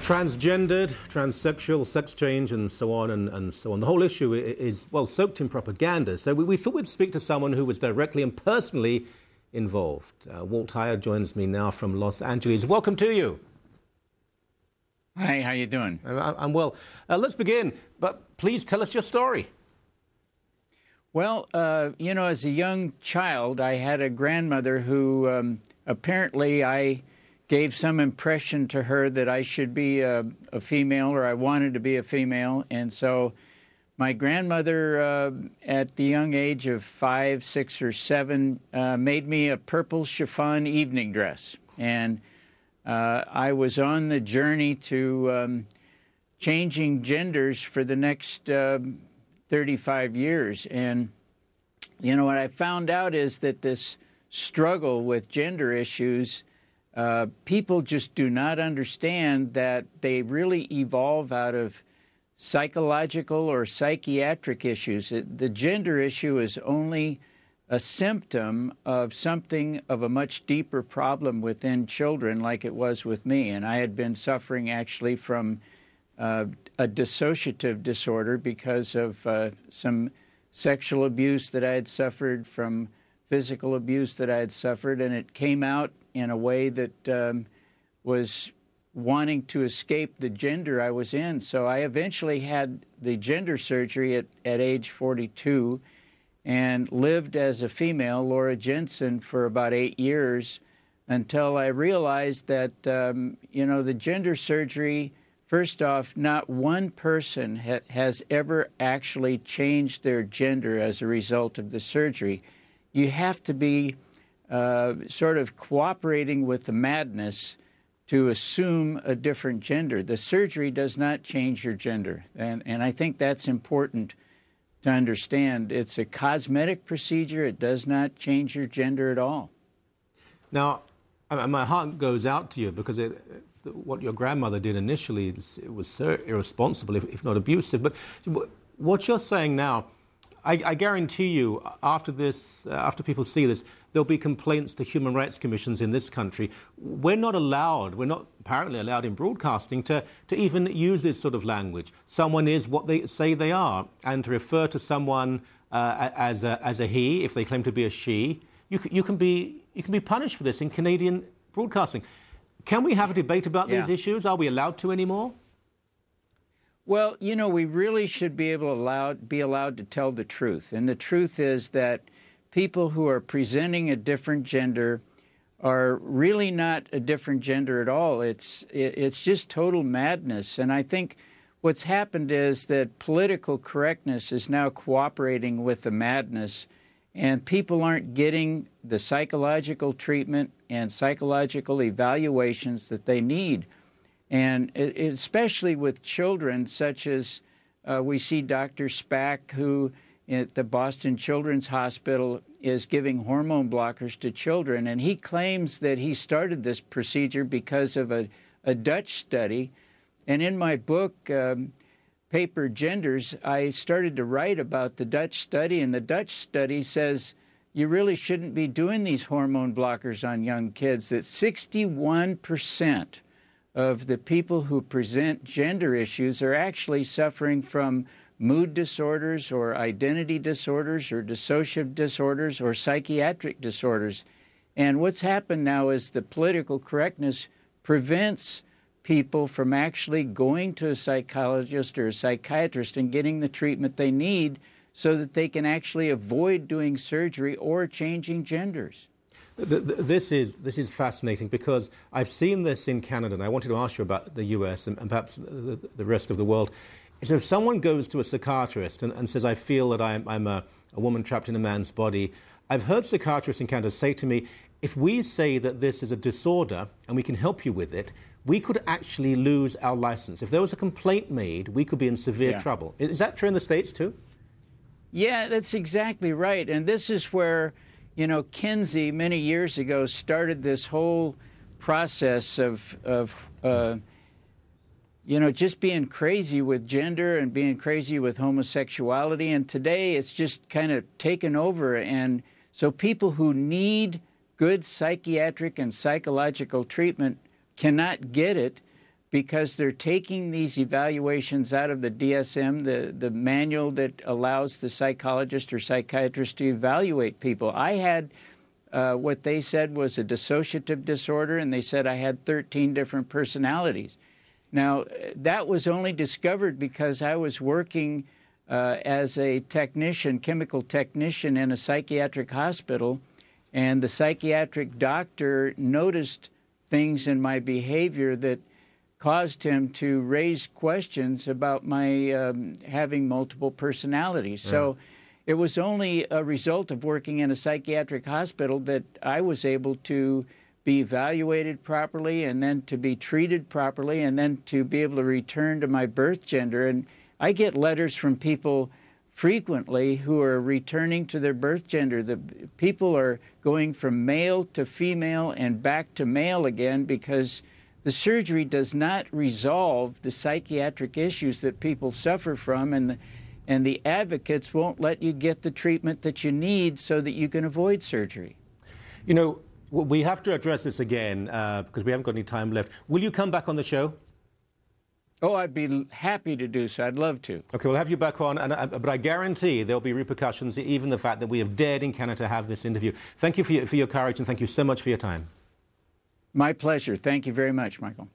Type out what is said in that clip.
Transgendered, transsexual, sex change, and so on and so on. The whole issue is, well, soaked in propaganda. So we thought we'd speak to someone who was directly and personally involved. Walt joins me now from Los Angeles. Welcome to you. Hi, how you doing? I'm well. Let's begin, but please tell us your story. Well, you know, as a young child, I had a grandmother who apparently I gave some impression to her that I should be a female, or I wanted to be a female. And so my grandmother, at the young age of 5, 6, or 7, made me a purple chiffon evening dress. And I was on the journey to changing genders for the next 35 years. And, you know, what I found out is that this struggle with gender issues, people just do not understand that they really evolve out of psychological or psychiatric issues. The gender issue is only a symptom of something of a much deeper problem within children, like it was with me. And I had been suffering actually from a dissociative disorder because of some sexual abuse that I had suffered, from physical abuse that I had suffered, and it came out in a way that was wanting to escape the gender I was in. So I eventually had the gender surgery at age 42 and lived as a female, Laura Jensen, for about 8 years until I realized that, you know, the gender surgery, first off, not one person has ever actually changed their gender as a result of the surgery. You have to be sort of cooperating with the madness to assume a different gender. The surgery does not change your gender, and I think that's important to understand. It's a cosmetic procedure. It does not change your gender at all. Now, my heart goes out to you because what your grandmother did initially, it was so irresponsible, if not abusive. But what you're saying now, I guarantee you, after people see this, there'll be complaints to human rights commissions in this country. We're not apparently allowed in broadcasting to even use this sort of language. Someone is what they say they are, and to refer to someone as a he, if they claim to be a she, you can be punished for this in Canadian broadcasting. Can we have a debate about these issues? Are we allowed to anymore? Well, you know, we really should be allowed to tell the truth. And the truth is that people who are presenting a different gender are really not a different gender at all. It's just total madness. And I think what's happened is that political correctness is now cooperating with the madness, and people aren't getting the psychological treatment and psychological evaluations that they need. And especially with children, such as we see Dr. Spack, who at the Boston Children's Hospital is giving hormone blockers to children. And he claims that he started this procedure because of a Dutch study. And in my book, Paper Genders, I started to write about the Dutch study. And the Dutch study says you really shouldn't be doing these hormone blockers on young kids, that 61% of the people who present gender issues are actually suffering from mood disorders or identity disorders or dissociative disorders or psychiatric disorders. And what's happened now is the political correctness prevents people from actually going to a psychologist or a psychiatrist and getting the treatment they need so that they can actually avoid doing surgery or changing genders. This is fascinating because I've seen this in Canada, and I wanted to ask you about the US and perhaps the rest of the world. So if someone goes to a psychiatrist and says, I feel that I'm a woman trapped in a man's body, I've heard psychiatrists in Canada say to me, if we say that this is a disorder and we can help you with it, we could actually lose our license. If there was a complaint made, we could be in severe trouble. Is that true in the States too? Yeah, that's exactly right. And this is where, you know, Kinsey many years ago started this whole process of you know, just being crazy with gender and being crazy with homosexuality. And today it's just kind of taken over. And so people who need good psychiatric and psychological treatment cannot get it because they're taking these evaluations out of the DSM, the manual that allows the psychologist or psychiatrist to evaluate people. I had what they said was a dissociative disorder, and they said I had 13 different personalities. Now, that was only discovered because I was working as a technician, chemical technician in a psychiatric hospital, and the psychiatric doctor noticed things in my behavior that caused him to raise questions about my having multiple personalities. Yeah. So it was only a result of working in a psychiatric hospital that I was able to be evaluated properly and then to be treated properly and then to be able to return to my birth gender. And I get letters from people frequently who are returning to their birth gender. The people are going from male to female and back to male again because the surgery does not resolve the psychiatric issues that people suffer from, and the advocates won't let you get the treatment that you need so that you can avoid surgery. You know, we have to address this again because we haven't got any time left. Will you come back on the show? Oh, I'd be happy to do so. I'd love to. Okay, we'll have you back on, but I guarantee there'll be repercussions, even the fact that we have dared in Canada to have this interview. Thank you for your courage, and thank you so much for your time. My pleasure. Thank you very much, Michael.